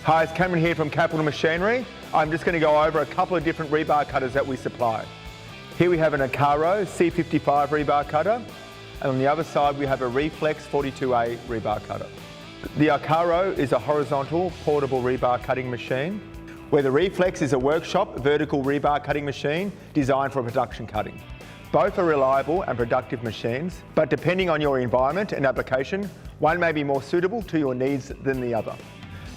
Hi, it's Cameron here from Capital Machinery. I'm just going to go over a couple of different rebar cutters that we supply. Here we have an ICARO C55 rebar cutter, and on the other side we have a Reflex 42A rebar cutter. The ICARO is a horizontal portable rebar cutting machine, where the Reflex is a workshop vertical rebar cutting machine designed for production cutting. Both are reliable and productive machines, but depending on your environment and application, one may be more suitable to your needs than the other.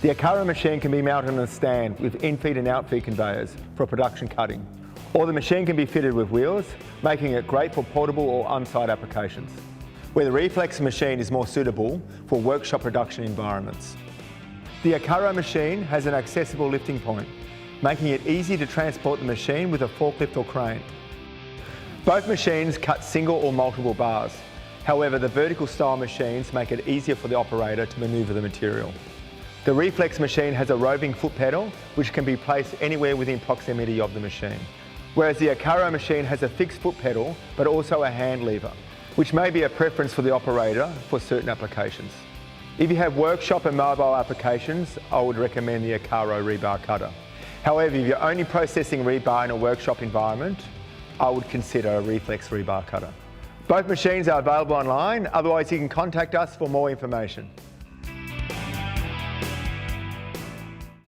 The ICARO machine can be mounted on a stand with in-feed and out-feed conveyors for production cutting, or the machine can be fitted with wheels, making it great for portable or on-site applications, where the Reflex machine is more suitable for workshop production environments. The ICARO machine has an accessible lifting point, making it easy to transport the machine with a forklift or crane. Both machines cut single or multiple bars. However, the vertical style machines make it easier for the operator to manoeuvre the material. The Reflex machine has a roving foot pedal, which can be placed anywhere within proximity of the machine. Whereas the ICARO machine has a fixed foot pedal, but also a hand lever, which may be a preference for the operator for certain applications. If you have workshop and mobile applications, I would recommend the ICARO rebar cutter. However, if you're only processing rebar in a workshop environment, I would consider a Reflex rebar cutter. Both machines are available online, otherwise you can contact us for more information.